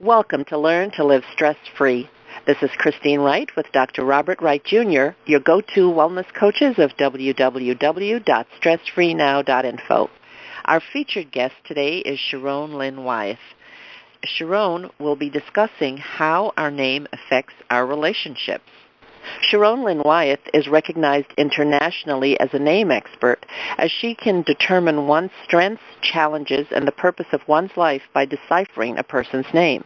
Welcome to Learn to Live Stress-Free. This is Christine Wright with Dr. Robert Wright Jr., your go-to wellness coaches of www.stressfreenow.info. Our featured guest today is Sharón Lynn Wyeth. Sharón will be discussing how our name affects our relationships. Sharón Lynn Wyeth is recognized internationally as a name expert, as she can determine one's strengths, challenges, and the purpose of one's life by deciphering a person's name.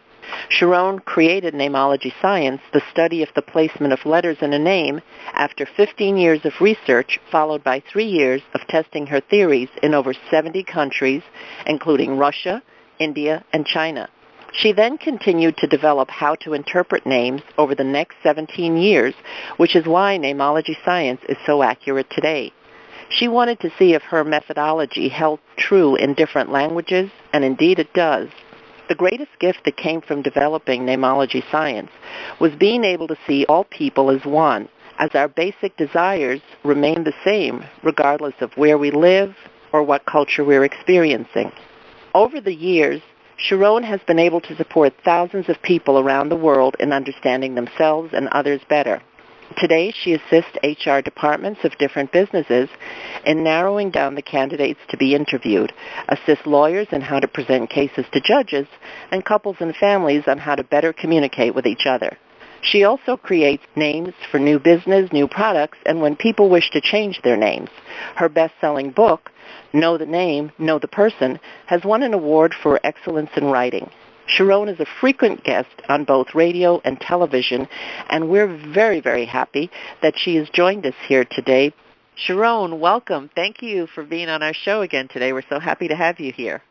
Sharón created Neimology science, the study of the placement of letters in a name, after 15 years of research, followed by 3 years of testing her theories in over 70 countries, including Russia, India, and China. She then continued to develop how to interpret names over the next 17 years, which is why Neimology science is so accurate today. She wanted to see if her methodology held true in different languages, and indeed it does. The greatest gift that came from developing Neimology science was being able to see all people as one, as our basic desires remain the same regardless of where we live or what culture we're experiencing. Over the years, Sharón has been able to support thousands of people around the world in understanding themselves and others better. Today, she assists HR departments of different businesses in narrowing down the candidates to be interviewed, assists lawyers in how to present cases to judges, and couples and families on how to better communicate with each other. She also creates names for new business, new products, and when people wish to change their names. Her best-selling book, Know the Name, Know the Person, has won an award for excellence in writing. Sharón is a frequent guest on both radio and television, and we're very, very happy that she has joined us here today. Sharón, welcome. Thank you for being on our show again today. We're so happy to have you here.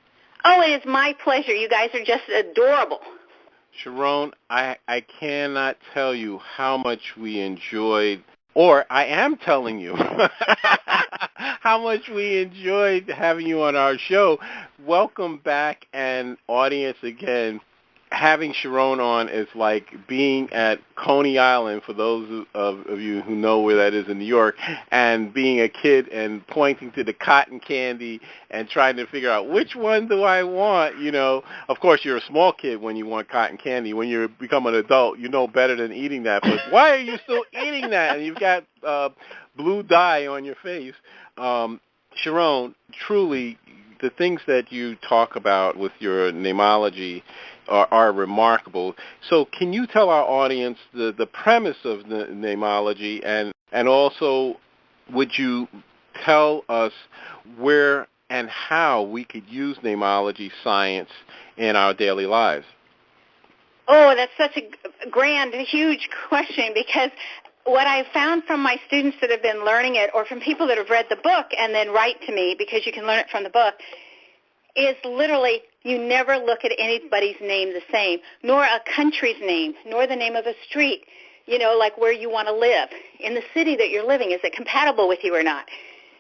Oh, it is my pleasure. You guys are just adorable. Sharón, I cannot tell you how much we enjoyed, or I am telling you how much we enjoyed having you on our show. Welcome back, and audience, again, having Sharón on is like being at Coney Island, for those of you who know where that is in New York, and being a kid and pointing to the cotton candy and trying to figure out which one do I want, you know. Of course, you're a small kid when you want cotton candy. When you become an adult, you know better than eating that. But why are you still eating that? And you've got blue dye on your face. Sharón, truly, the things that you talk about with your Neimology are remarkable. So can you tell our audience the premise of the Neimology, and also would you tell us where and how we could use Neimology science in our daily lives? Oh, that's such a grand, huge question, because what I've found from my students that have been learning it, or from people that have read the book and then write to me, because you can learn it from the book, is literally you never look at anybody's name the same, nor a country's name, nor the name of a street, you know, like where you want to live. In the city that you're living, is it compatible with you or not?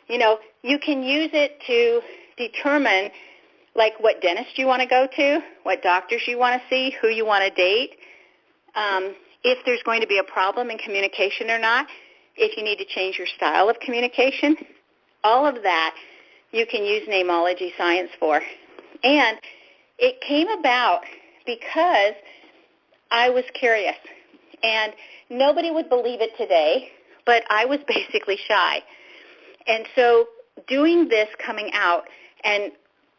You know, you can use it to determine, like, what dentist you want to go to, what doctors you want to see, who you want to date, if there's going to be a problem in communication or not, if you need to change your style of communication. All of that you can use Neimology science for. And it came about because I was curious. And nobody would believe it today, but I was basically shy. And so doing this, coming out, and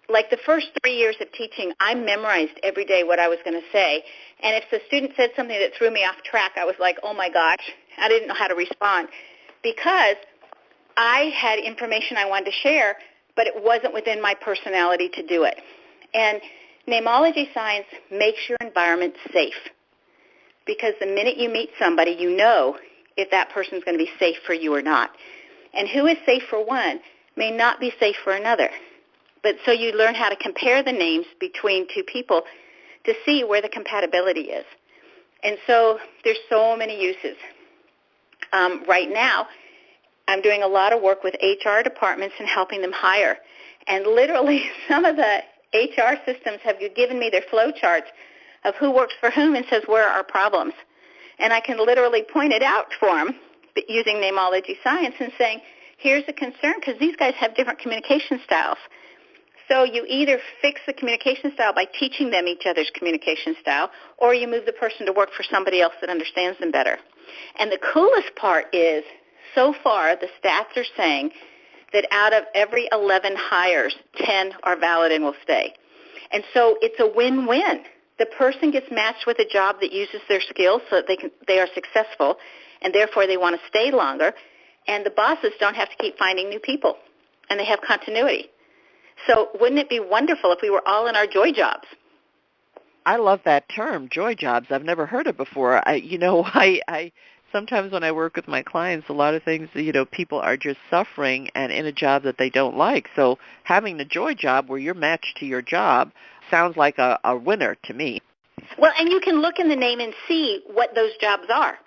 like the first 3 years of teaching, I memorized every day what I was going to say. And if the student said something that threw me off track, I was like, oh my gosh, I didn't know how to respond, because I had information I wanted to share, but it wasn't within my personality to do it. And Neimology science makes your environment safe, because the minute you meet somebody, you know if that person's going to be safe for you or not. And who is safe for one may not be safe for another. But so you learn how to compare the names between two people to see where the compatibility is. And so there's so many uses. Right now, I'm doing a lot of work with HR departments and helping them hire. And literally, some of the HR systems have given me their flow charts of who works for whom and says, where are our problems? And I can literally point it out for them using Neimology science and saying, here's a concern, because these guys have different communication styles. So you either fix the communication style by teaching them each other's communication style, or you move the person to work for somebody else that understands them better. And the coolest part is, so far, the stats are saying that out of every 11 hires, 10 are valid and will stay. And so it's a win-win. The person gets matched with a job that uses their skills so that they are successful, and therefore they want to stay longer. And the bosses don't have to keep finding new people, and they have continuity. So wouldn't it be wonderful if we were all in our joy jobs? I love that term, joy jobs. I've never heard it before. I sometimes when I work with my clients, a lot of things, people are just suffering and in a job that they don't like. So having the joy job where you're matched to your job sounds like a winner to me. Well, and you can look in the name and see what those jobs are.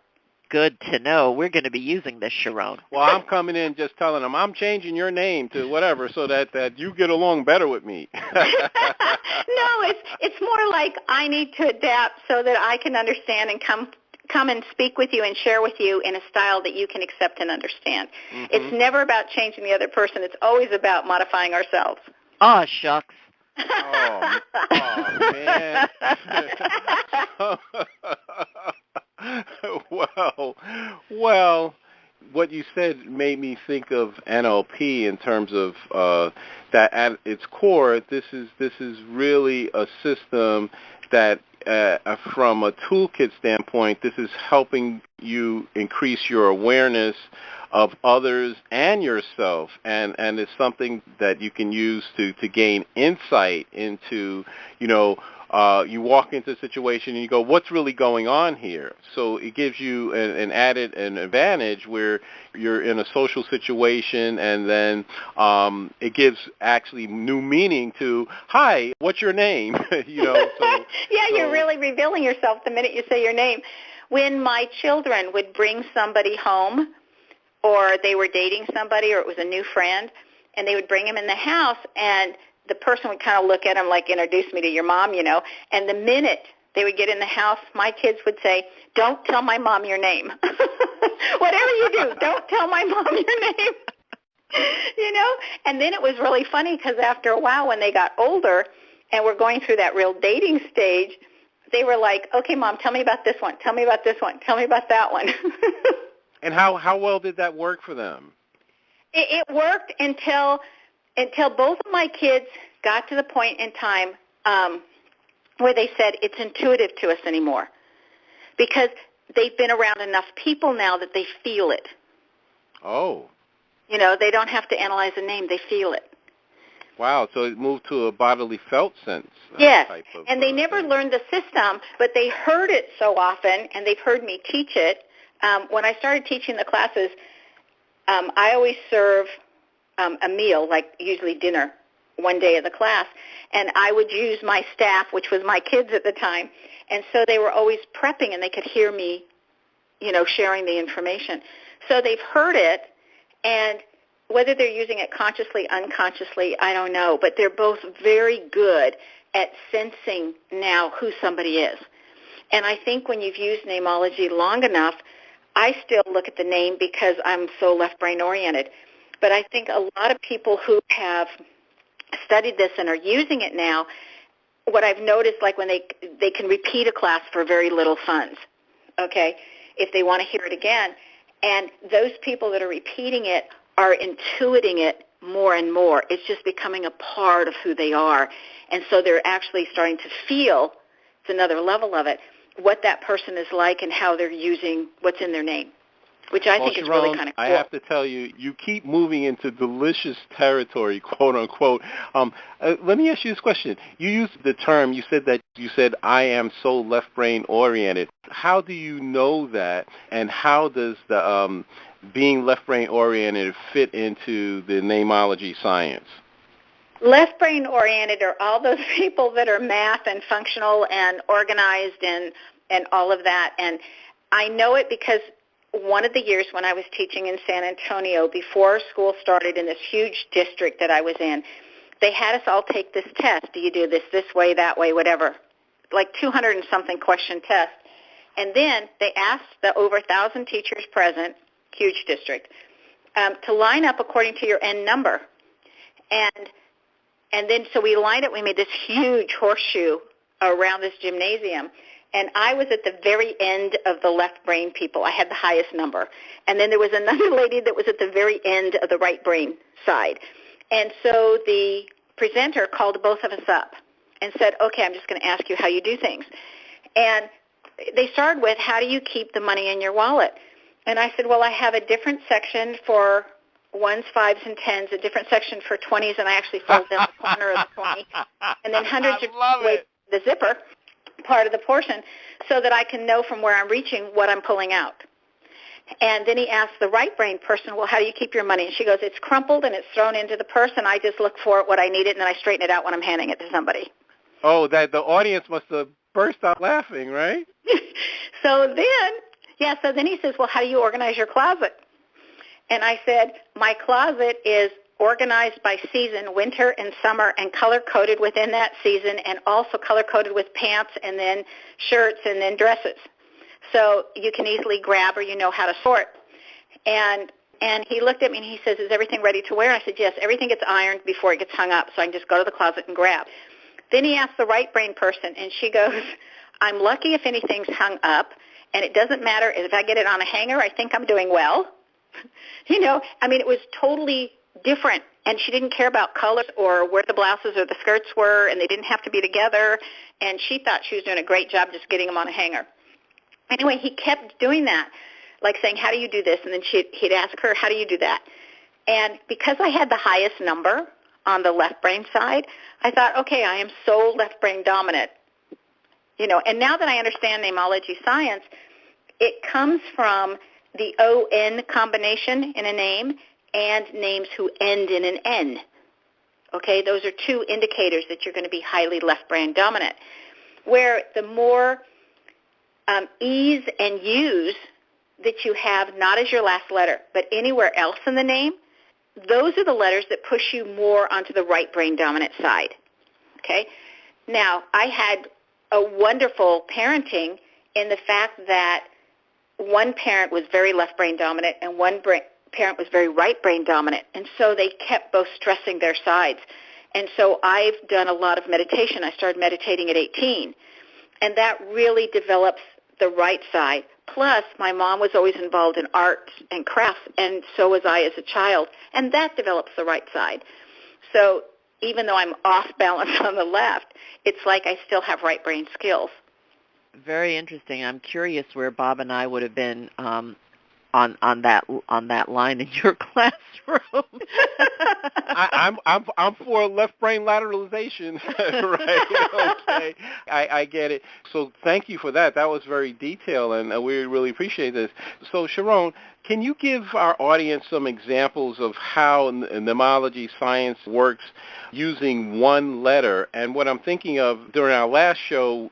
Good to know. We're going to be using this, Sharón. Well, I'm coming in just telling them I'm changing your name to whatever so that you get along better with me. No, it's more like I need to adapt so that I can understand and come and speak with you and share with you in a style that you can accept and understand. Mm-hmm. It's never about changing the other person. It's always about modifying ourselves. Oh, shucks. Oh man. Well, what you said made me think of NLP in terms of that at its core, this is really a system that from a toolkit standpoint, this is helping you increase your awareness of others and yourself, and it's something that you can use to gain insight into, you walk into a situation and you go, what's really going on here? So it gives you an advantage where you're in a social situation, and then it gives actually new meaning to, hi, what's your name? You're really revealing yourself the minute you say your name. When my children would bring somebody home, or they were dating somebody, or it was a new friend, and they would bring him in the house, and the person would kind of look at him like, introduce me to your mom, and the minute they would get in the house, my kids would say, don't tell my mom your name. Whatever you do, don't tell my mom your name. And then it was really funny because after a while when they got older and were going through that real dating stage, they were like, okay, Mom, tell me about this one. Tell me about this one. Tell me about that one. And how well did that work for them? It worked until both of my kids got to the point in time where they said it's intuitive to us anymore, because they've been around enough people now that they feel it. Oh. They don't have to analyze a name. They feel it. Wow, so it moved to a bodily felt sense. Yes, and they never learned the system, but they heard it so often, and they've heard me teach it. When I started teaching the classes, I always serve a meal, like usually dinner, one day of the class, and I would use my staff, which was my kids at the time, and so they were always prepping, and they could hear me, sharing the information. So they've heard it, and whether they're using it consciously, unconsciously, I don't know, but they're both very good at sensing now who somebody is. And I think when you've used Neimology long enough, I still look at the name because I'm so left-brain oriented. But I think a lot of people who have studied this and are using it now, what I've noticed, like when they can repeat a class for very little funds, okay, if they want to hear it again. And those people that are repeating it are intuiting it more and more. It's just becoming a part of who they are. And so they're actually starting to feel, it's another level of it, what that person is like and how they're using what's in their name, which I think is really kind of cool. I have to tell you, you keep moving into delicious territory, quote unquote. Let me ask you this question. You used the term, you said I am so left brain oriented. How do you know that, and how does the being left brain oriented fit into the Neimology science? Left brain oriented are all those people that are math and functional and organized and all of that. And I know it because one of the years when I was teaching in San Antonio, before school started in this huge district that I was in, they had us all take this test. Do you do this way, that way, whatever, like 200 and something question test. And then they asked the over 1,000 teachers present, huge district, to line up according to your N number. And then so we lined up. We made this huge horseshoe around this gymnasium. And I was at the very end of the left brain people. I had the highest number. And then there was another lady that was at the very end of the right brain side. And so the presenter called both of us up and said, okay, I'm just going to ask you how you do things. And they started with, how do you keep the money in your wallet? And I said, well, I have a different section for ones, fives, and tens, a different section for 20s, and I actually fold down the corner of the 20, and then hundreds away the zipper part of the portion so that I can know from where I'm reaching what I'm pulling out. And then he asked the right brain person, well, how do you keep your money? And she goes, it's crumpled and it's thrown into the purse, and I just look for it, what I need it, and then I straighten it out when I'm handing it to somebody. Oh, that the audience must have burst out laughing, right? So then he says, well, how do you organize your closet? And I said, my closet is organized by season, winter and summer, and color-coded within that season, and also color-coded with pants and then shirts and then dresses. So you can easily grab, or you know how to sort. And he looked at me and he says, is everything ready to wear? And I said, yes, everything gets ironed before it gets hung up, so I can just go to the closet and grab. Then he asked the right brain person, and she goes, I'm lucky if anything's hung up, and it doesn't matter if I get it on a hanger, I think I'm doing well. You know, I mean, it was totally different, and she didn't care about colors or where the blouses or the skirts were, and they didn't have to be together, and she thought she was doing a great job just getting them on a hanger. Anyway, he kept doing that, like saying, how do you do this? And then he'd ask her, how do you do that? And because I had the highest number on the left brain side, I thought, okay, I am so left brain dominant. You know, and now that I understand Neimology science, it comes from the O-N combination in a name and names who end in an N. Okay, those are two indicators that you're going to be highly left brain dominant, where the more E's and U's that you have, not as your last letter, but anywhere else in the name, those are the letters that push you more onto the right brain dominant side. Okay? Now, I had a wonderful parenting in the fact that one parent was very left brain dominant and one parent was very right brain dominant, and so they kept both stressing their sides. And so I've done a lot of meditation. I started meditating at 18, and that really develops the right side. Plus, my mom was always involved in arts and crafts, and so was I as a child, and that develops the right side. So even though I'm off balance on the left, it's like I still have right brain skills. Very interesting. I'm curious where Bob and I would have been on that line in your classroom. I'm for left brain lateralization, right? Okay, I get it. So thank you for that. That was very detailed, and we really appreciate this. So Sharón, can you give our audience some examples of how Neimology science works using one letter? And what I'm thinking of, during our last show,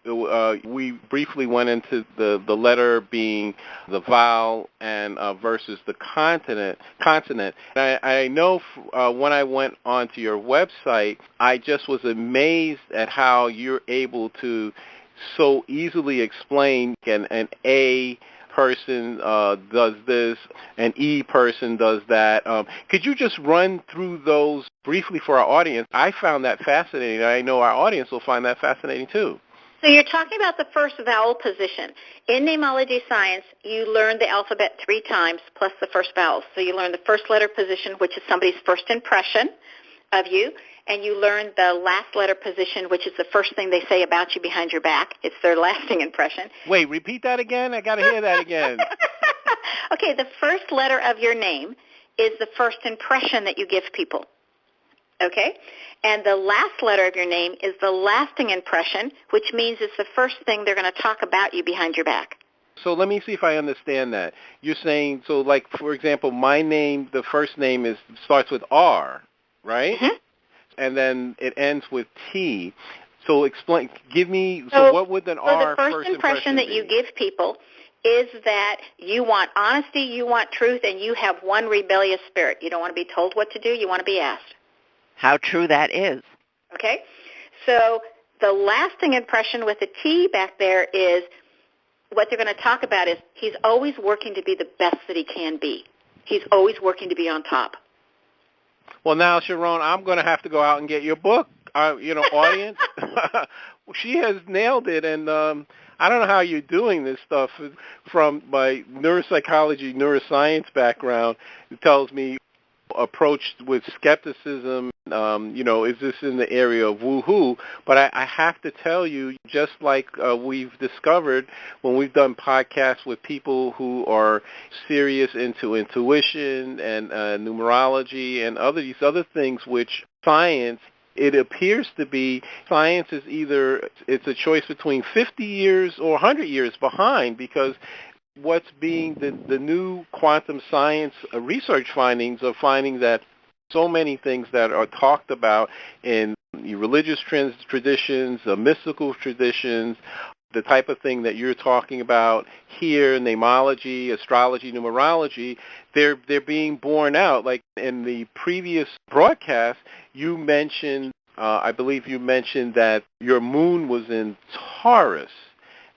we briefly went into the letter being the vowel and versus the consonant. And I know when I went onto your website, I just was amazed at how you're able to so easily explain an A person does this, an E person does that. Could you just run through those briefly for our audience? I found that fascinating. I know our audience will find that fascinating too. So you're talking about the first vowel position. In Neimology science, you learn the alphabet 3 times plus the first vowel. So you learn the first letter position, which is somebody's first impression of you, and you learn the last letter position, which is the first thing they say about you behind your back. It's their lasting impression. Wait, repeat that again? I got to hear that again. Okay, the first letter of your name is the first impression that you give people. Okay? And the last letter of your name is the lasting impression, which means it's the first thing they're going to talk about you behind your back. So let me see if I understand that. You're saying, so like, for example, my name, the first name starts with R, right? Mm-hmm. And then it ends with T. So explain, give me, so what would an R first impression that you give people is that you want honesty, you want truth, and you have one rebellious spirit. You don't want to be told what to do, you want to be asked. How true that is. Okay? So the lasting impression with the T back there is what they're going to talk about is he's always working to be the best that he can be. He's always working to be on top. Well, now, Sharón, I'm going to have to go out and get your book. Audience, she has nailed it, and I don't know how you're doing this stuff. From my neuropsychology, neuroscience background, it tells me approached with skepticism. Is this in the area of woohoo? But I have to tell you, just like we've discovered when we've done podcasts with people who are serious into intuition and numerology and these other things, which science, it appears to be science is it's a choice between 50 years or 100 years behind, because what's being the new quantum science research findings are finding that so many things that are talked about in religious traditions, mystical traditions, the type of thing that you're talking about here, Neimology, astrology, numerology, they're being borne out. Like in the previous broadcast, you mentioned, I believe you mentioned that your moon was in Taurus,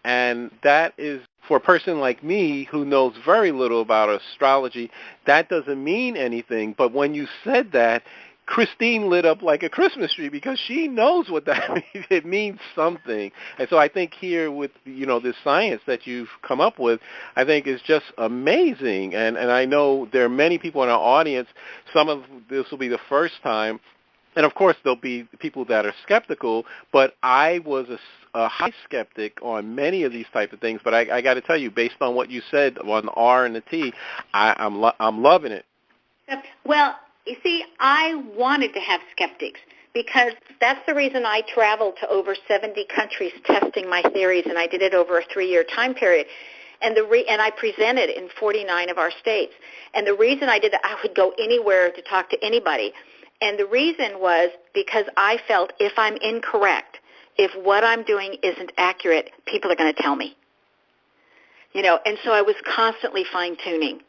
and that is, for a person like me who knows very little about astrology, that doesn't mean anything. But when you said that, Christine lit up like a Christmas tree, because she knows what that means. It means something. And so I think here with, this science that you've come up with, I think is just amazing. And I know there are many people in our audience. Some of this will be the first time. And, of course, there'll be people that are skeptical, but I was a high skeptic on many of these type of things. But I got to tell you, based on what you said on the R and the T, I'm loving it. Well, you see, I wanted to have skeptics, because that's the reason I traveled to over 70 countries testing my theories, and I did it over a 3-year time period. And I presented in 49 of our states. And the reason I did that, I would go anywhere to talk to anybody. And the reason was because I felt if I'm incorrect, if what I'm doing isn't accurate, people are going to tell me. And so I was constantly fine-tuning.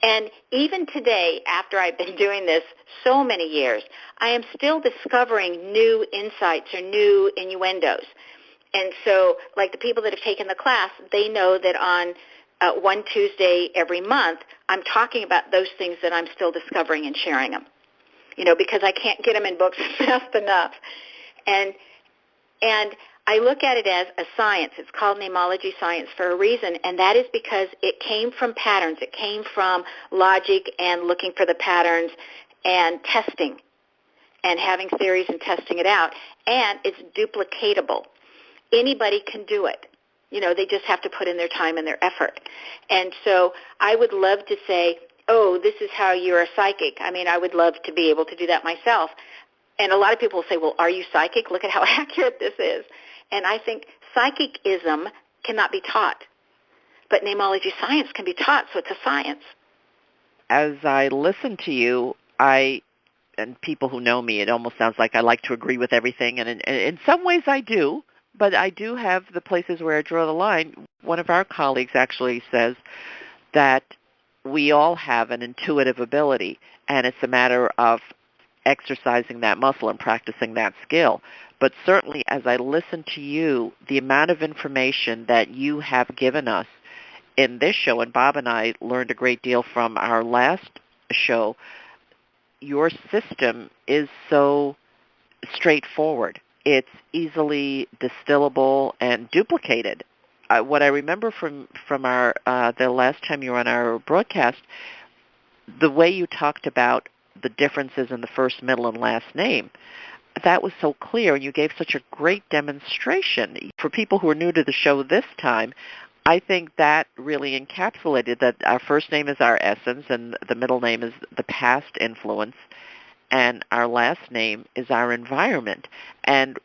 And even today, after I've been doing this so many years, I am still discovering new insights or new innuendos. And so, like the people that have taken the class, they know that on one Tuesday every month, I'm talking about those things that I'm still discovering and sharing them. Because I can't get them in books fast enough. And I look at it as a science. It's called Neimology science for a reason, and that is because it came from patterns. It came from logic and looking for the patterns and testing and having theories and testing it out. And it's duplicatable. Anybody can do it. They just have to put in their time and their effort. And so I would love to say, oh, this is how you're a psychic. I mean, I would love to be able to do that myself. And a lot of people will say, well, are you psychic? Look at how accurate this is. And I think psychicism cannot be taught. But Neimology science can be taught, so it's a science. As I listen to you, and people who know me, it almost sounds like I like to agree with everything. And in some ways I do, but I do have the places where I draw the line. One of our colleagues actually says that we all have an intuitive ability, and it's a matter of exercising that muscle and practicing that skill. But certainly as I listen to you, the amount of information that you have given us in this show, and Bob and I learned a great deal from our last show, your system is so straightforward. It's easily distillable and duplicated. What I remember from our the last time you were on our broadcast, the way you talked about the differences in the first, middle, and last name, that was so clear, and you gave such a great demonstration. For people who are new to the show this time, I think that really encapsulated that our first name is our essence, and the middle name is the past influence, and our last name is our environment. And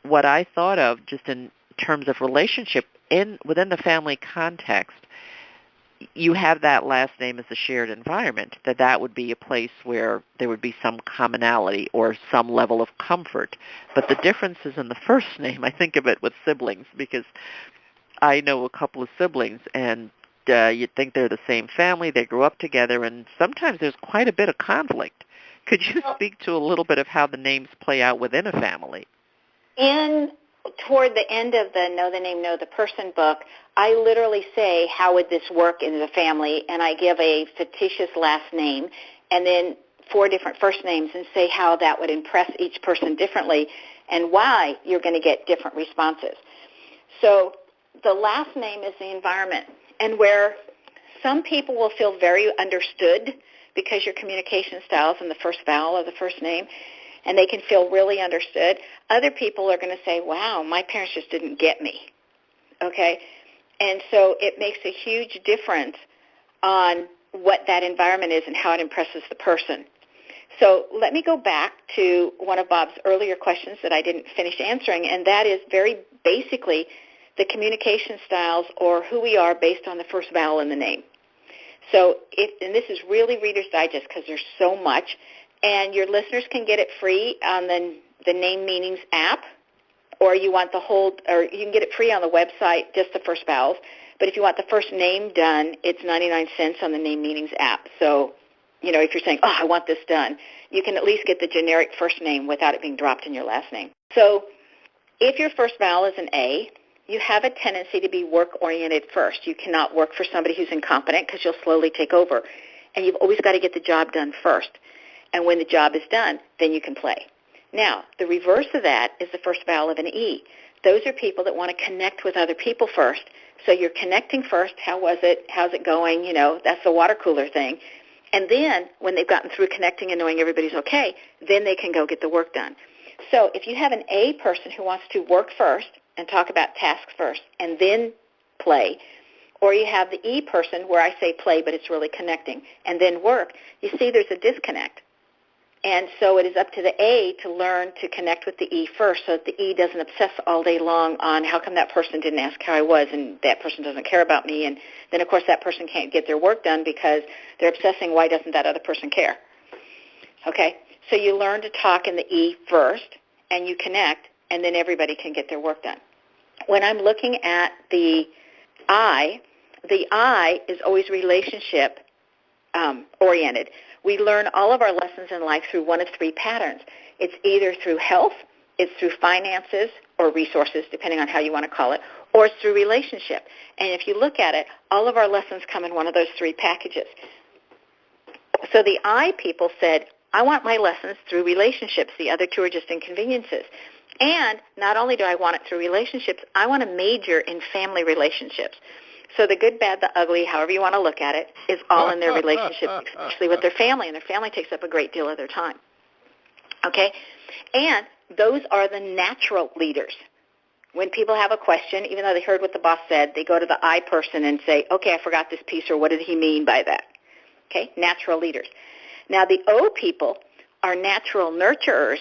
what I thought of just in terms of relationship within the family context, you have that last name as a shared environment, that would be a place where there would be some commonality or some level of comfort. But the difference is in the first name. I think of it with siblings, because I know a couple of siblings, and you'd think they're the same family, they grew up together, and sometimes there's quite a bit of conflict. Could you speak to a little bit of how the names play out within a family? Toward the end of the Know the Name, Know the Person book, I literally say, how would this work in the family? And I give a fictitious last name. And then 4 different first names and say how that would impress each person differently and why you're going to get different responses. So the last name is the environment, and where some people will feel very understood because your communication style is in the first vowel of the first name, and they can feel really understood. Other people are going to say, wow, my parents just didn't get me, okay? And so it makes a huge difference on what that environment is and how it impresses the person. So let me go back to one of Bob's earlier questions that I didn't finish answering, and that is very basically the communication styles or who we are based on the first vowel in the name. So and this is really Reader's Digest because there's so much, and your listeners can get it free on the Name Meanings app, or you want the whole, or you can get it free on the website, just the first vowels. But if you want the first name done, it's 99 cents on the Name Meanings app. So, you know, if you're saying, oh, I want this done, you can at least get the generic first name without it being dropped in your last name. So if your first vowel is an A, you have a tendency to be work-oriented first. You cannot work for somebody who's incompetent because you'll slowly take over. And you've always got to get the job done first. And when the job is done, then you can play. Now, the reverse of that is the first vowel of an E. Those are people that want to connect with other people first. So you're connecting first. How was it? How's it going? You know, that's the water cooler thing. And then when they've gotten through connecting and knowing everybody's okay, then they can go get the work done. So if you have an A person who wants to work first and talk about tasks first and then play, or you have the E person where I say play but it's really connecting and then work, you see there's a disconnect. And so it is up to the A to learn to connect with the E first so that the E doesn't obsess all day long on how come that person didn't ask how I was and that person doesn't care about me. And then, of course, that person can't get their work done because they're obsessing why doesn't that other person care. Okay? So you learn to talk in the E first and you connect and then everybody can get their work done. When I'm looking at the I is always relationship oriented. We learn all of our lessons in life through one of 3 patterns. It's either through health, it's through finances or resources, depending on how you want to call it, or it's through relationship. And if you look at it, all of our lessons come in one of those 3 packages. So the I people said, I want my lessons through relationships. The other 2 are just inconveniences. And not only do I want it through relationships, I want to major in family relationships. So the good, bad, the ugly, however you want to look at it, is all in their relationships, especially with their family, and their family takes up a great deal of their time. Okay? And those are the natural leaders. When people have a question, even though they heard what the boss said, they go to the I person and say, okay, I forgot this piece, or what did he mean by that? Okay? Natural leaders. Now, the O people are natural nurturers.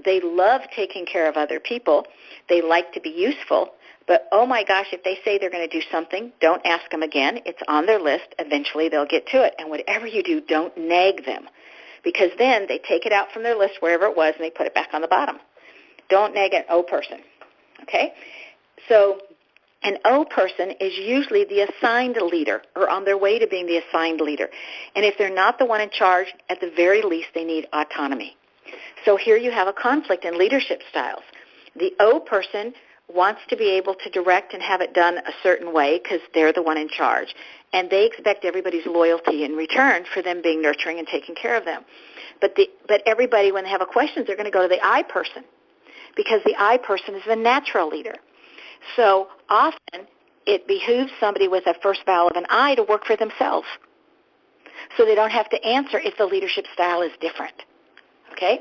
They love taking care of other people. They like to be useful. But, oh, my gosh, if they say they're going to do something, don't ask them again. It's on their list. Eventually they'll get to it. And whatever you do, don't nag them, because then they take it out from their list wherever it was and they put it back on the bottom. Don't nag an O person, okay? So an O person is usually the assigned leader or on their way to being the assigned leader. And if they're not the one in charge, at the very least they need autonomy. So here you have a conflict in leadership styles. The O person wants to be able to direct and have it done a certain way because they're the one in charge. And they expect everybody's loyalty in return for them being nurturing and taking care of them. But everybody, when they have a question, they're going to go to the I person because the I person is the natural leader. So often it behooves somebody with a first vowel of an I to work for themselves so they don't have to answer if the leadership style is different. Okay?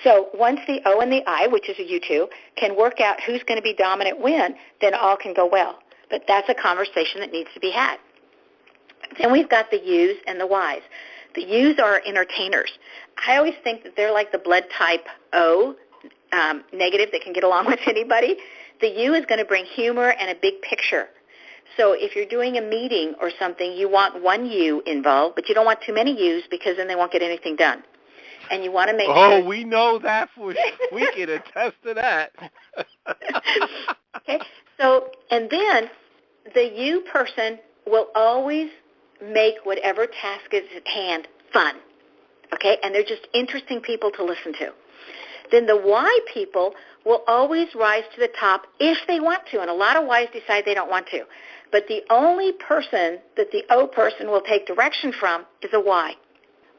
So once the O and the I, which is a U2, can work out who's going to be dominant when, then all can go well. But that's a conversation that needs to be had. Then we've got the U's and the Y's. The U's are entertainers. I always think that they're like the blood type O, negative, that can get along with anybody. The U is going to bring humor and a big picture. So if you're doing a meeting or something, you want one U involved, but you don't want too many U's because then they won't get anything done. And you want to make sure. Oh, we know that for sure. We can attest to that. Okay. So, and then the U person will always make whatever task is at hand fun. Okay? And they're just interesting people to listen to. Then the Y people will always rise to the top if they want to. And a lot of Ys decide they don't want to. But the only person that the O person will take direction from is a Y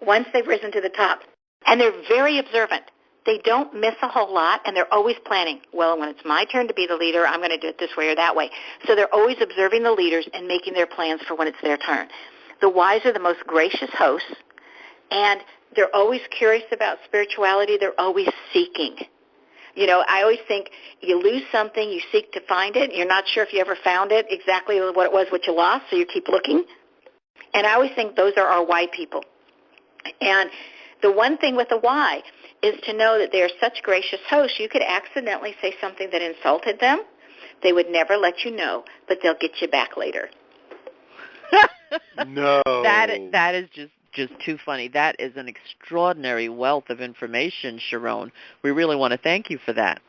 once they've risen to the top. And they're very observant. They don't miss a whole lot, and they're always planning. Well, when it's my turn to be the leader, I'm going to do it this way or that way. So they're always observing the leaders and making their plans for when it's their turn. The Ys are the most gracious hosts, and they're always curious about spirituality. They're always seeking. You know, I always think you lose something, you seek to find it. You're not sure if you ever found it, exactly what it was, what you lost, so you keep looking. And I always think those are our Y people. And the one thing with a Y is to know that they are such gracious hosts, you could accidentally say something that insulted them. They would never let you know, but they'll get you back later. No. That is just too funny. That is an extraordinary wealth of information, Sharón. We really want to thank you for that.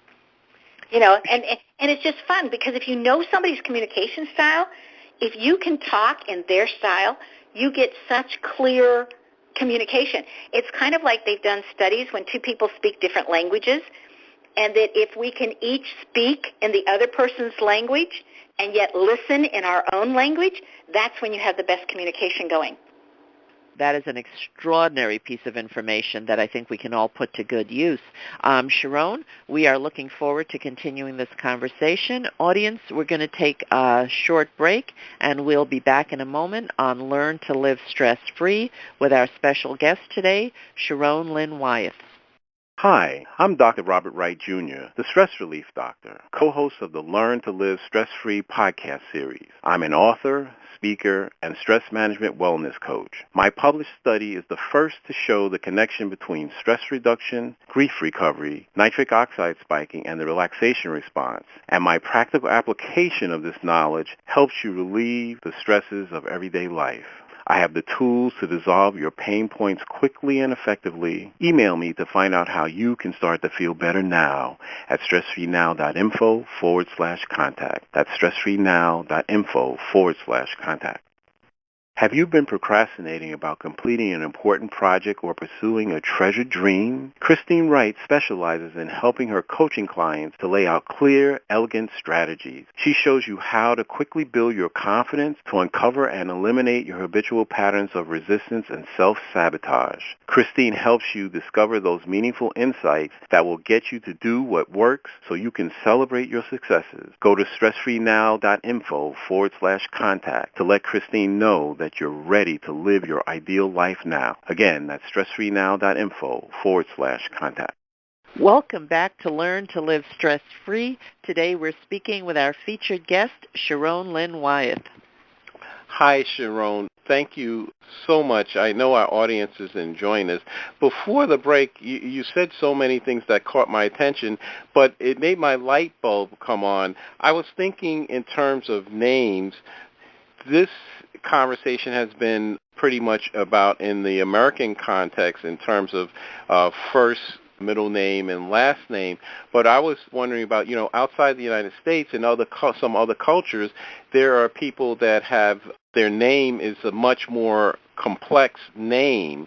You know, and it's just fun because if you know somebody's communication style, if you can talk in their style, you get such clear communication. It's kind of like they've done studies when two people speak different languages, and that if we can each speak in the other person's language and yet listen in our own language, that's when you have the best communication going. That is an extraordinary piece of information that I think we can all put to good use. Sharón, we are looking forward to continuing this conversation. Audience, we're going to take a short break, and we'll be back in a moment on Learn to Live Stress-Free with our special guest today, Sharón Lynn Wyeth. Hi, I'm Dr. Robert Wright, Jr., the Stress Relief Doctor, co-host of the Learn to Live Stress-Free podcast series. I'm an author, speaker, and stress management wellness coach. My published study is the first to show the connection between stress reduction, grief recovery, nitric oxide spiking, and the relaxation response. And my practical application of this knowledge helps you relieve the stresses of everyday life. I have the tools to dissolve your pain points quickly and effectively. Email me to find out how you can start to feel better now at stressfreenow.info/contact. That's stressfreenow.info/contact. Have you been procrastinating about completing an important project or pursuing a treasured dream? Christine Wright specializes in helping her coaching clients to lay out clear, elegant strategies. She shows you how to quickly build your confidence to uncover and eliminate your habitual patterns of resistance and self-sabotage. Christine helps you discover those meaningful insights that will get you to do what works so you can celebrate your successes. Go to stressfreenow.info/contact to let Christine know that you're ready to live your ideal life now. Again, that's stressfreenow.info/contact. Welcome back to Learn to Live Stress-Free. Today we're speaking with our featured guest, Sharón Lynn Wyeth. Hi, Sharón. Thank you so much. I know our audience is enjoying this. Before the break, you said so many things that caught my attention, but it made my light bulb come on. I was thinking in terms of names. This conversation has been pretty much about in the American context in terms of first, middle name, and last name. But I was wondering about, outside the United States and some other cultures, there are people that have their name is a much more complex name.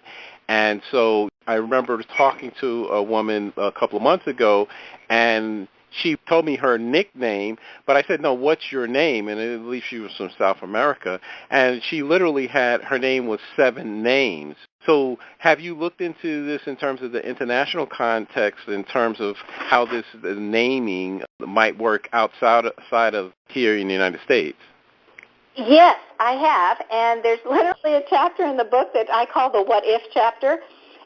And so I remember talking to a woman a couple of months ago, and she told me her nickname, but I said, no, what's your name? And I believe she was from South America. And she literally her name was 7 names. So have you looked into this in terms of the international context, in terms of how the naming might work outside of here in the United States? Yes, I have. And there's literally a chapter in the book that I call the What If chapter.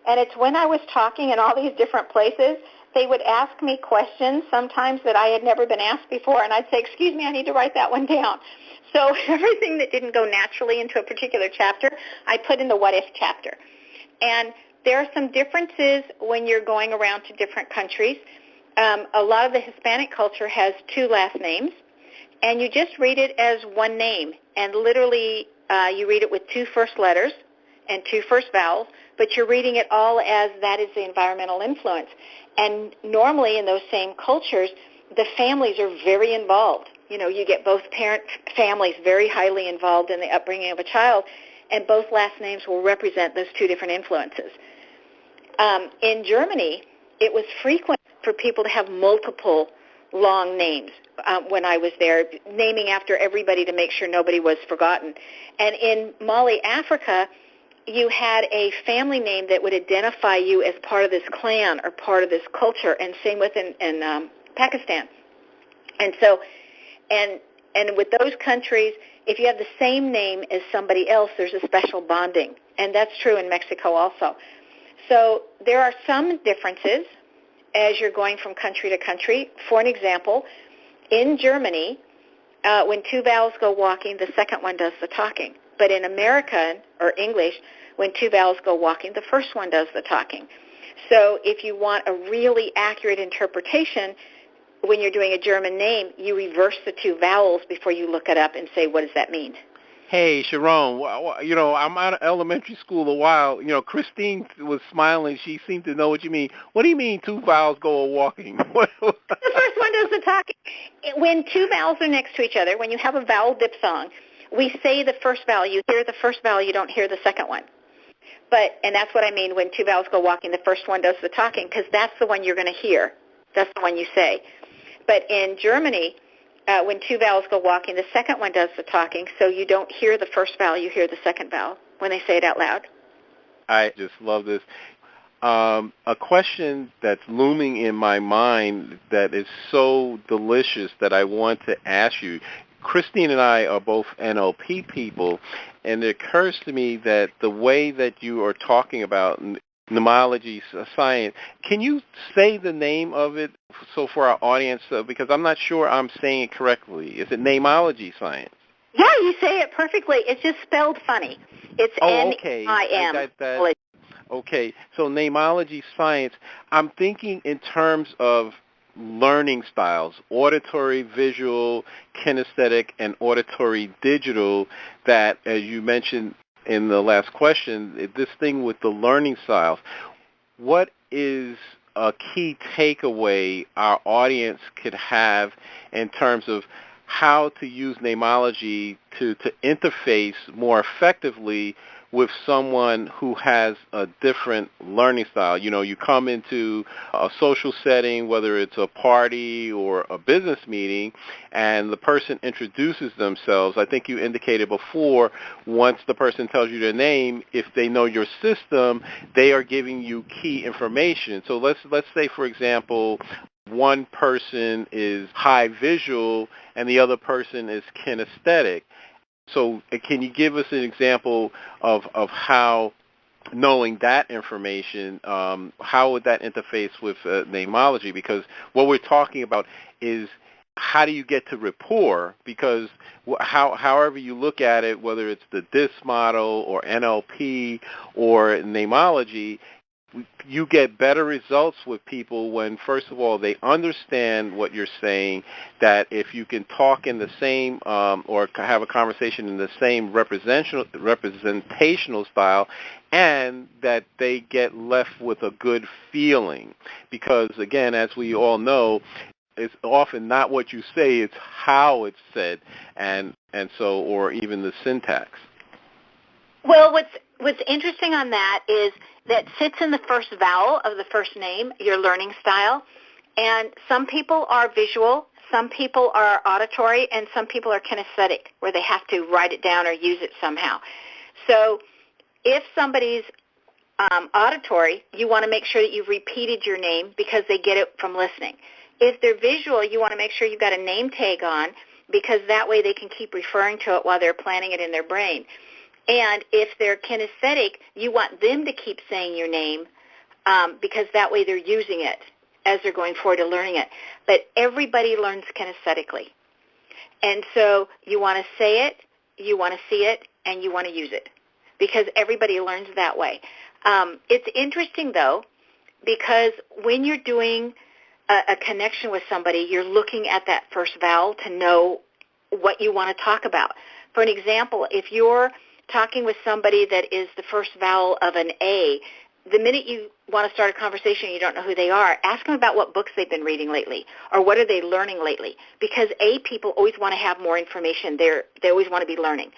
And it's when I was talking in all these different places, they would ask me questions sometimes that I had never been asked before, and I'd say, excuse me, I need to write that one down. So everything that didn't go naturally into a particular chapter, I put in the What If chapter. And there are some differences when you're going around to different countries. A lot of the Hispanic culture has 2 last names, and you just read it as one name. And literally you read it with 2 first letters and 2 first vowels, but you're reading it all as that is the environmental influence. And normally in those same cultures, the families are very involved. You get both parent families very highly involved in the upbringing of a child, and both last names will represent those 2 different influences. In Germany, it was frequent for people to have multiple long names when I was there, naming after everybody to make sure nobody was forgotten. And in Mali, Africa, you had a family name that would identify you as part of this clan or part of this culture, and same with in Pakistan. And so, and with those countries, if you have the same name as somebody else, there's a special bonding, and that's true in Mexico also. So there are some differences as you're going from country to country. For an example, in Germany, when two vowels go walking, the second one does the talking. But in American or English, when two vowels go walking, the first one does the talking. So if you want a really accurate interpretation, when you're doing a German name, you reverse the two vowels before you look it up and say, what does that mean? Hey, Sharón, I'm out of elementary school a while. Christine was smiling. She seemed to know what you mean. What do you mean two vowels go a-walking? The first one does the talking. When two vowels are next to each other, when you have a vowel diphthong, we say the first vowel. You hear the first vowel, you don't hear the second one. And that's what I mean when two vowels go walking, the first one does the talking, because that's the one you're going to hear. That's the one you say. But in Germany, when two vowels go walking, the second one does the talking, so you don't hear the first vowel, you hear the second vowel when they say it out loud. I just love this. A question that's looming in my mind that is so delicious that I want to ask you. Christine and I are both NLP people, and it occurs to me that the way that you are talking about Neimology science, can you say the name of it so for our audience, because I'm not sure I'm saying it correctly. Is it Neimology science? Yeah, you say it perfectly. It's just spelled funny. It's N-I-M. Okay, so Neimology science, I'm thinking in terms of learning styles, auditory, visual, kinesthetic, and auditory digital, that, as you mentioned in the last question, this thing with the learning styles, what is a key takeaway our audience could have in terms of how to use Neimology to interface more effectively with someone who has a different learning style? You come into a social setting, whether it's a party or a business meeting, and the person introduces themselves. I think you indicated before, once the person tells you their name, if they know your system, they are giving you key information. So let's say, for example, one person is high visual and the other person is kinesthetic. So can you give us an example of how, knowing that information, how would that interface with Neimology? Because what we're talking about is how do you get to rapport? Because however you look at it, whether it's the DISC model or NLP or Neimology, you get better results with people when, first of all, they understand what you're saying, that if you can talk in the same or have a conversation in the same representational style, and that they get left with a good feeling. Because, again, as we all know, it's often not what you say, it's how it's said, and so, or even the syntax. Well, what's interesting on that is that sits in the first vowel of the first name, your learning style. And some people are visual, some people are auditory, and some people are kinesthetic, where they have to write it down or use it somehow. So if somebody's auditory, you want to make sure that you've repeated your name because they get it from listening. If they're visual, you want to make sure you've got a name tag on, because that way they can keep referring to it while they're planning it in their brain. And if they're kinesthetic, you want them to keep saying your name because that way they're using it as they're going forward to learning it. But everybody learns kinesthetically. And so you want to say it, you want to see it, and you want to use it, because everybody learns that way. It's interesting, though, because when you're doing a connection with somebody, you're looking at that first vowel to know what you want to talk about. For an example, if you're talking with somebody that is the first vowel of an A, the minute you want to start a conversation and you don't know who they are, ask them about what books they've been reading lately or what are they learning lately, because A people always want to have more information. They always want to be learning.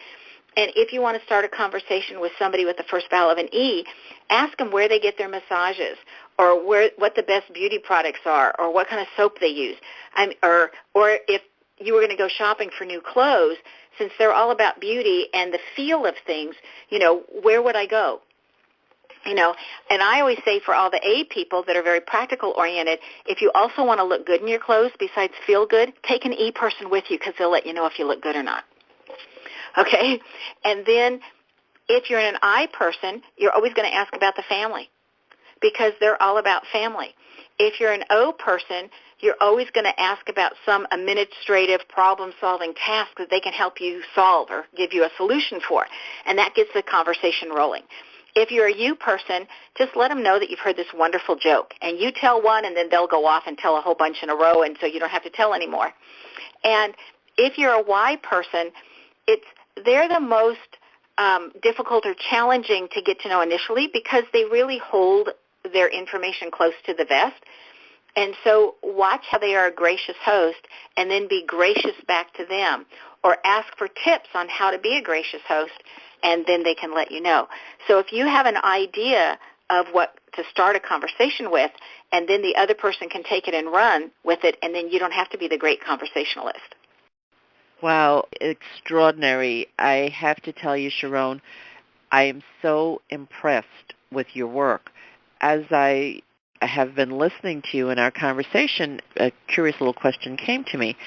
And if you want to start a conversation with somebody with the first vowel of an E, ask them where they get their massages, or what the best beauty products are, or what kind of soap they use, or if you were going to go shopping for new clothes, since they're all about beauty and the feel of things, where would I go? You know, and I always say for all the A people that are very practical oriented, if you also want to look good in your clothes besides feel good, take an E person with you because they'll let you know if you look good or not. Okay? And then if you're an I person, you're always going to ask about the family because they're all about family. If you're an O person, you're always going to ask about some administrative problem-solving task that they can help you solve or give you a solution for, and that gets the conversation rolling. If you're a U person, just let them know that you've heard this wonderful joke, and you tell one, and then they'll go off and tell a whole bunch in a row, and so you don't have to tell anymore. And if you're a Y person, they're the most difficult or challenging to get to know initially because they really hold their information close to the vest. And so watch how they are a gracious host and then be gracious back to them, or ask for tips on how to be a gracious host, and then they can let you know. So if you have an idea of what to start a conversation with, and then the other person can take it and run with it, and then you don't have to be the great conversationalist. Wow, extraordinary. I have to tell you, Sharón, I am so impressed with your work. As I have been listening to you in our conversation, a curious little question came to me.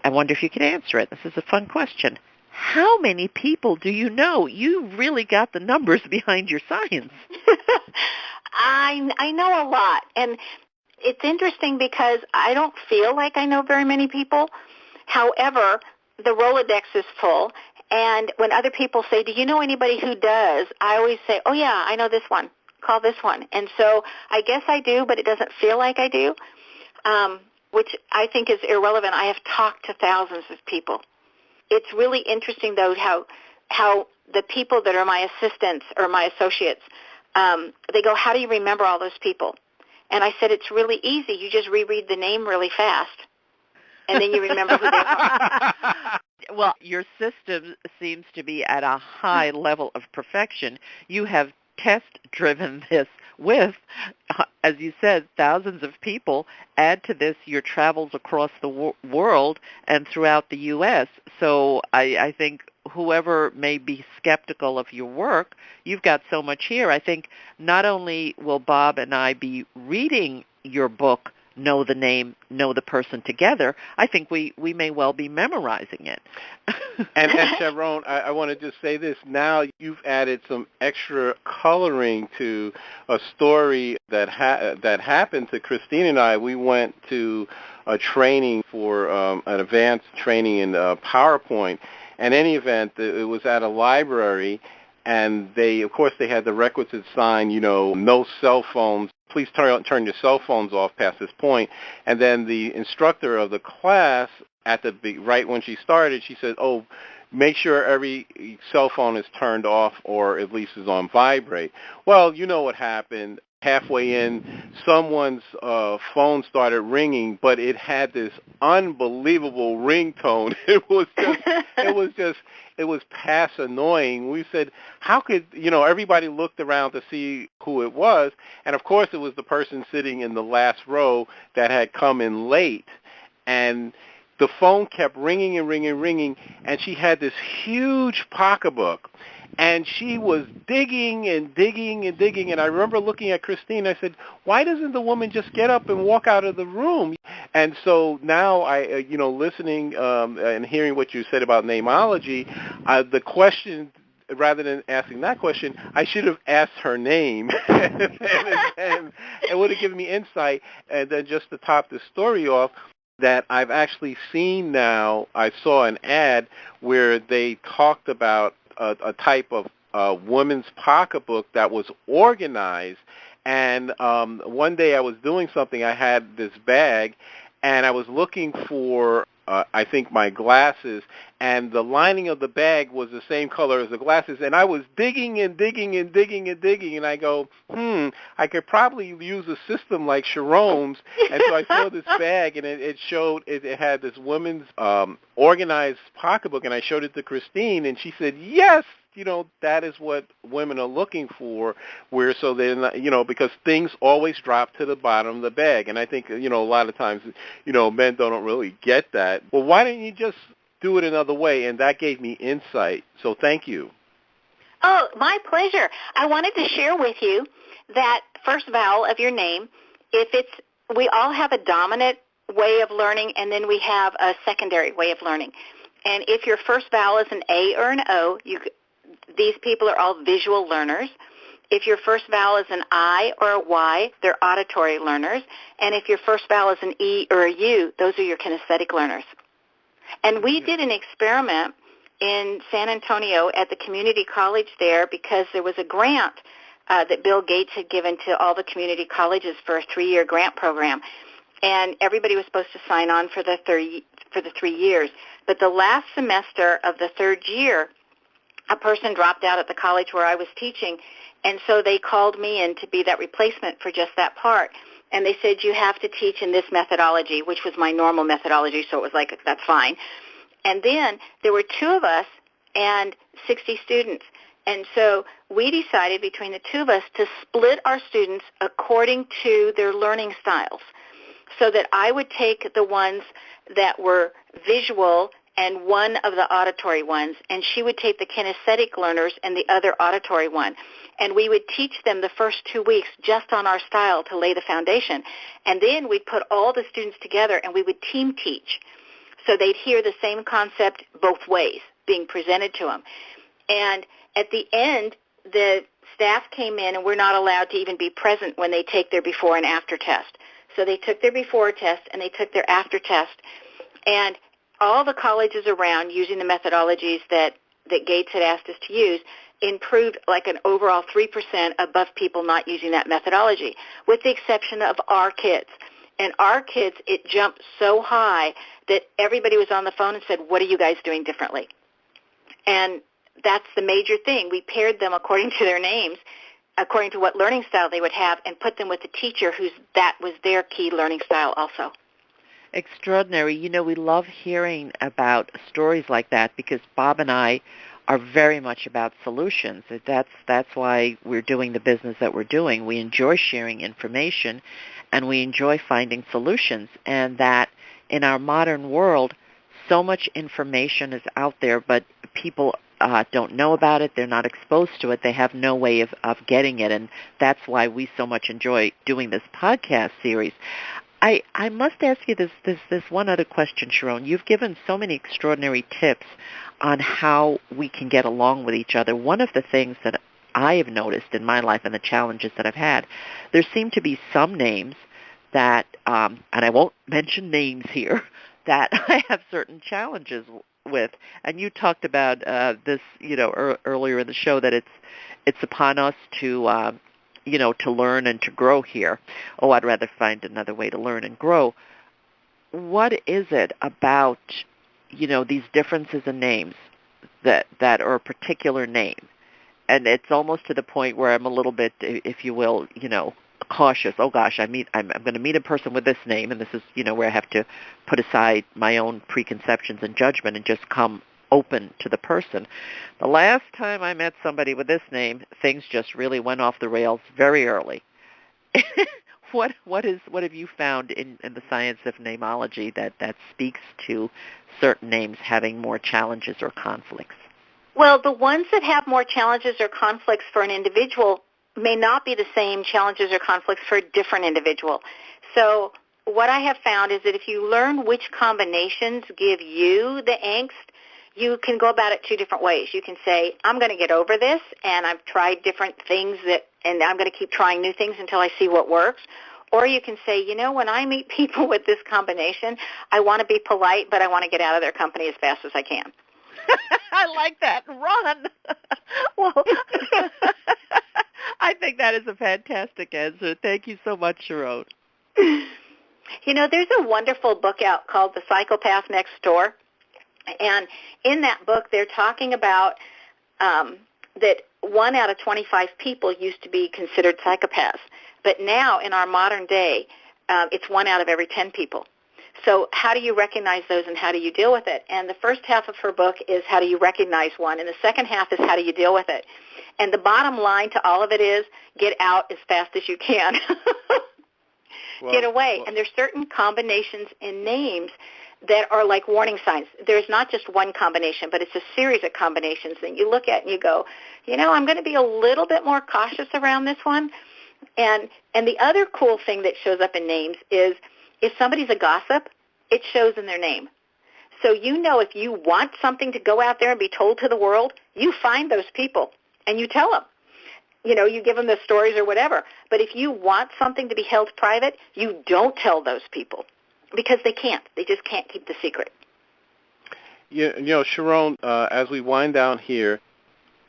I wonder if you could answer it. This is a fun question. How many people do you know? You really got the numbers behind your science. I know a lot, and it's interesting because I don't feel like I know very many people. However, the Rolodex is full, and when other people say, do you know anybody who does, I always say, oh, yeah, I know this one. Call this one. And so I guess I do, but it doesn't feel like I do, which I think is irrelevant. I have talked to thousands of people. It's really interesting, though, how the people that are my assistants or my associates, they go, how do you remember all those people? And I said, it's really easy. You just reread the name really fast, and then you remember who they are. Well, your system seems to be at a high level of perfection. You have test-driven this with, as you said, thousands of people. Add to this your travels across the world and throughout the U.S. So I think whoever may be skeptical of your work, you've got so much here. I think not only will Bob and I be reading your book, Know the Name, Know the Person together, I think we may well be memorizing it. and Sharón, I want to just say this. Now you've added some extra coloring to a story that happened to Christine and I. We went to a training for an advanced training in PowerPoint. In any event, it was at a library, and they had the requisite sign, no cell phones. Please turn your cell phones off past this point. And then the instructor of the class, right when she started, she said, oh, make sure every cell phone is turned off or at least is on vibrate. Well, you know what happened. Halfway in, someone's phone started ringing, but it had this unbelievable ringtone. It was past annoying. We said, how could, everybody looked around to see who it was, and of course it was the person sitting in the last row that had come in late, and the phone kept ringing and ringing and ringing, and she had this huge pocketbook. And she was digging and digging and digging. And I remember looking at Christine. I said, why doesn't the woman just get up and walk out of the room? And so now listening and hearing what you said about Neimology, the question, rather than asking that question, I should have asked her name. and it would have given me insight. And then just to top the story off, that I've actually seen now, I saw an ad where they talked about a type of woman's pocketbook that was organized. And one day I was doing something. I had this bag, and I was looking for, I think, my glasses, and the lining of the bag was the same color as the glasses. And I was digging and digging and digging and digging, and I go, I could probably use a system like Sharón's. And so I saw this bag, and it showed, it had this woman's organized pocketbook, and I showed it to Christine, and she said, yes, that is what women are looking for, so they're not, because things always drop to the bottom of the bag. And I think, a lot of times, men don't really get that. Well, why don't you just do it another way? And that gave me insight. So thank you. Oh, my pleasure. I wanted to share with you that first vowel of your name, we all have a dominant way of learning, and then we have a secondary way of learning. And if your first vowel is an A or an O, these people are all visual learners. If your first vowel is an I or a Y, they're auditory learners. And if your first vowel is an E or a U, those are your kinesthetic learners. And we did an experiment in San Antonio at the community college there because there was a grant that Bill Gates had given to all the community colleges for a 3-year grant program. And everybody was supposed to sign on for the 3 years. But the last semester of the third year, a person dropped out at the college where I was teaching, and so they called me in to be that replacement for just that part. And they said, you have to teach in this methodology, which was my normal methodology, so it was like, that's fine. And then there were 2 of us and 60 students. And so we decided between the 2 of us to split our students according to their learning styles, so that I would take the ones that were visual and one of the auditory ones, and she would take the kinesthetic learners and the other auditory one. And we would teach them the first 2 weeks just on our style to lay the foundation. And then we'd put all the students together and we would team teach. So they'd hear the same concept both ways being presented to them. And at the end, the staff came in, and we're not allowed to even be present when they take their before and after test. So they took their before test and they took their after test. And all the colleges around, using the methodologies that Gates had asked us to use, improved like an overall 3% above people not using that methodology, with the exception of our kids. And our kids, it jumped so high that everybody was on the phone and said, what are you guys doing differently? And that's the major thing. We paired them according to their names, according to what learning style they would have, and put them with a teacher that was their key learning style also. Extraordinary. You know, we love hearing about stories like that because Bob and I are very much about solutions. That's why we're doing the business that we're doing. We enjoy sharing information, and we enjoy finding solutions. And that in our modern world, so much information is out there, but people don't know about it. They're not exposed to it. They have no way of getting it, and that's why we so much enjoy doing this podcast series. I must ask you this one other question, Sharón. You've given so many extraordinary tips on how we can get along with each other. One of the things that I have noticed in my life and the challenges that I've had, there seem to be some names that, and I won't mention names here, that I have certain challenges with. And you talked about this, earlier in the show, that it's upon us to to learn and to grow here. Oh, I'd rather find another way to learn and grow. What is it about, these differences in names that are a particular name? And it's almost to the point where I'm a little bit, if you will, cautious. Oh gosh, I'm going to meet a person with this name, and this is, where I have to put aside my own preconceptions and judgment and just come open to the person. The last time I met somebody with this name, things just really went off the rails very early. What have you found in the science of Neimology that speaks to certain names having more challenges or conflicts? Well, the ones that have more challenges or conflicts for an individual may not be the same challenges or conflicts for a different individual. So what I have found is that if you learn which combinations give you the angst, you can go about it 2 different ways. You can say, I'm going to get over this, and I've tried different things, and I'm going to keep trying new things until I see what works. Or you can say, when I meet people with this combination, I want to be polite, but I want to get out of their company as fast as I can. I like that. Run. Well, I think that is a fantastic answer. Thank you so much, Sharón. There's a wonderful book out called The Psychopath Next Door. And in that book, they're talking about that 1 out of 25 people used to be considered psychopaths. But now, in our modern day, it's 1 out of every 10 people. So how do you recognize those, and how do you deal with it? And the first half of her book is how do you recognize one, and the second half is how do you deal with it. And the bottom line to all of it is get out as fast as you can. Get away. And there's certain combinations in names that are like warning signs. There's not just one combination, but it's a series of combinations that you look at and you go, I'm going to be a little bit more cautious around this one. And the other cool thing that shows up in names is if somebody's a gossip, it shows in their name. So if you want something to go out there and be told to the world, you find those people and you tell them. You give them the stories or whatever. But if you want something to be held private, you don't tell those people because they can't. They just can't keep the secret. Sharón, as we wind down here,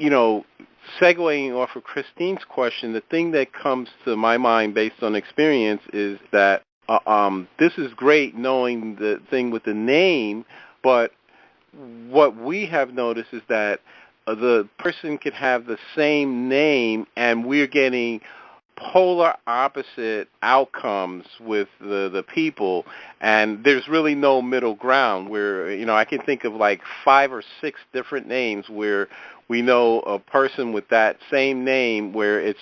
segueing off of Christine's question, the thing that comes to my mind based on experience is that this is great knowing the thing with the name, but what we have noticed is that the person could have the same name and we're getting polar opposite outcomes with the people, and there's really no middle ground where, I can think of like 5 or 6 different names where we know a person with that same name where it's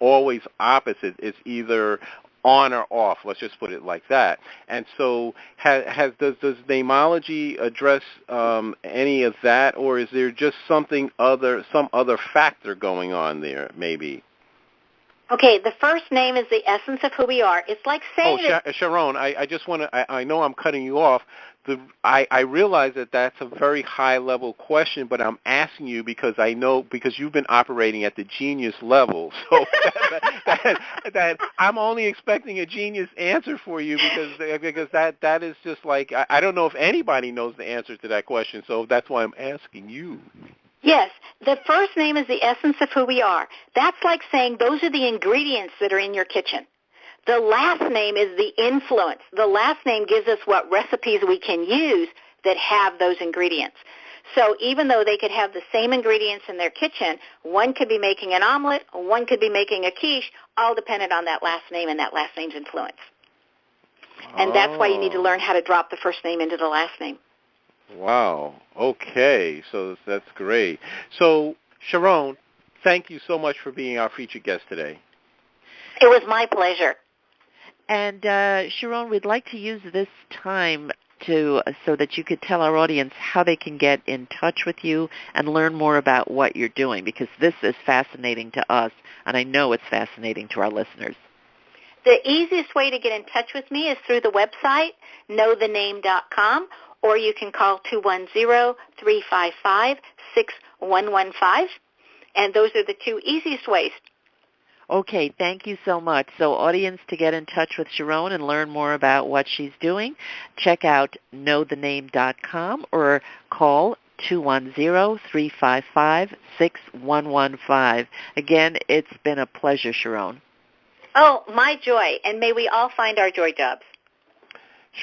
always opposite. It's either on or off, let's just put it like that. And so does Neimology address any of that, or is there just some other factor going on there maybe? Okay, the first name is the essence of who we are. It's like saying Sharón, I just want to, I know I'm cutting you off. I realize that that's a very high-level question, but I'm asking you because I know, because you've been operating at the genius level. So that I'm only expecting a genius answer for you because that is just like, I don't know if anybody knows the answer to that question, so that's why I'm asking you. Yes, the first name is the essence of who we are. That's like saying those are the ingredients that are in your kitchen. The last name is the influence. The last name gives us what recipes we can use that have those ingredients. So even though they could have the same ingredients in their kitchen, one could be making an omelet, one could be making a quiche, all dependent on that last name and that last name's influence. And that's why you need to learn how to drop the first name into the last name. Wow. Okay. So that's great. So, Sharón, thank you so much for being our featured guest today. It was my pleasure. And, Sharón, we'd like to use this time so that you could tell our audience how they can get in touch with you and learn more about what you're doing, because this is fascinating to us, and I know it's fascinating to our listeners. The easiest way to get in touch with me is through the website, knowthename.com, or you can call 210-355-6115, and those are the 2 easiest ways. Okay, thank you so much. So audience, to get in touch with Sharón and learn more about what she's doing, check out knowthename.com or call 210-355-6115. Again, it's been a pleasure, Sharón. Oh, my joy, and may we all find our joy jobs.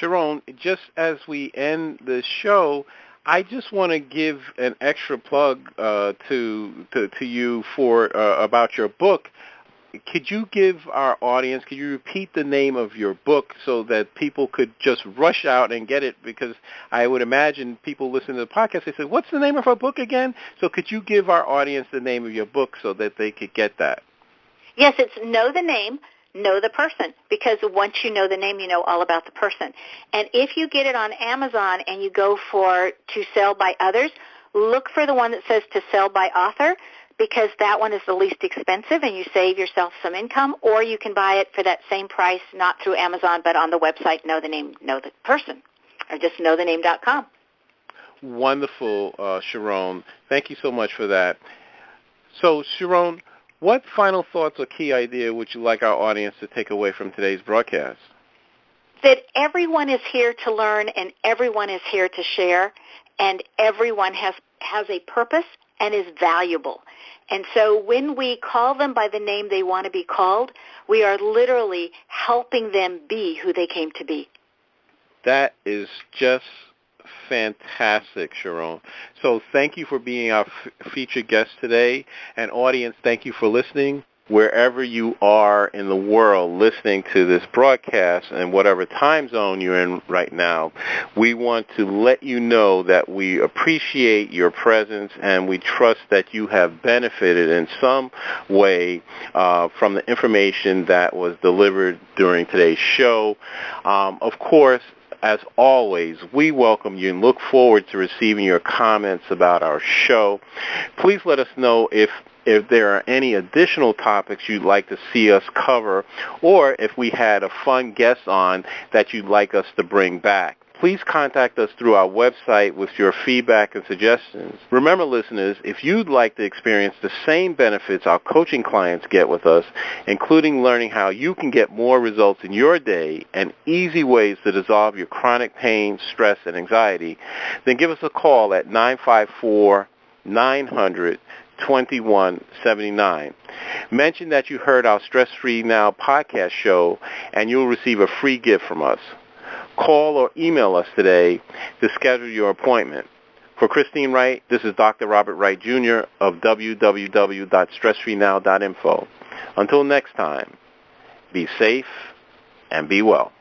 Sharón, just as we end the show, I just want to give an extra plug to you for about your book. Could you give our audience, could you repeat the name of your book so that people could just rush out and get it? Because I would imagine people listening to the podcast, they say, what's the name of our book again? So could you give our audience the name of your book so that they could get that? Yes, it's Know the Name, Know the Person, because once you know the name, you know all about the person. And if you get it on Amazon and you go for To Sell by Others, look for the one that says To Sell by Author, because that one is the least expensive and you save yourself some income, or you can buy it for that same price, not through Amazon, but on the website Know the Name, Know the Person, or just knowthename.com. Wonderful, Sharón. Thank you so much for that. So, Sharón, what final thoughts or key idea would you like our audience to take away from today's broadcast? That everyone is here to learn and everyone is here to share, and everyone has a purpose and is valuable. And so when we call them by the name they want to be called, we are literally helping them be who they came to be. That is just fantastic, Sharón. So thank you for being our featured guest today. And audience, thank you for listening. Wherever you are in the world listening to this broadcast and whatever time zone you're in right now, we want to let you know that we appreciate your presence and we trust that you have benefited in some way from the information that was delivered during today's show. Of course, as always, we welcome you and look forward to receiving your comments about our show. Please let us know if there are any additional topics you'd like to see us cover, or if we had a fun guest on that you'd like us to bring back. Please contact us through our website with your feedback and suggestions. Remember, listeners, if you'd like to experience the same benefits our coaching clients get with us, including learning how you can get more results in your day and easy ways to dissolve your chronic pain, stress, and anxiety, then give us a call at 954-900-2179. Mention that you heard our Stress Free Now podcast show, and you'll receive a free gift from us. Call or email us today to schedule your appointment. For Christine Wright, this is Dr. Robert Wright, Jr. of www.stressfreenow.info. Until next time, be safe and be well.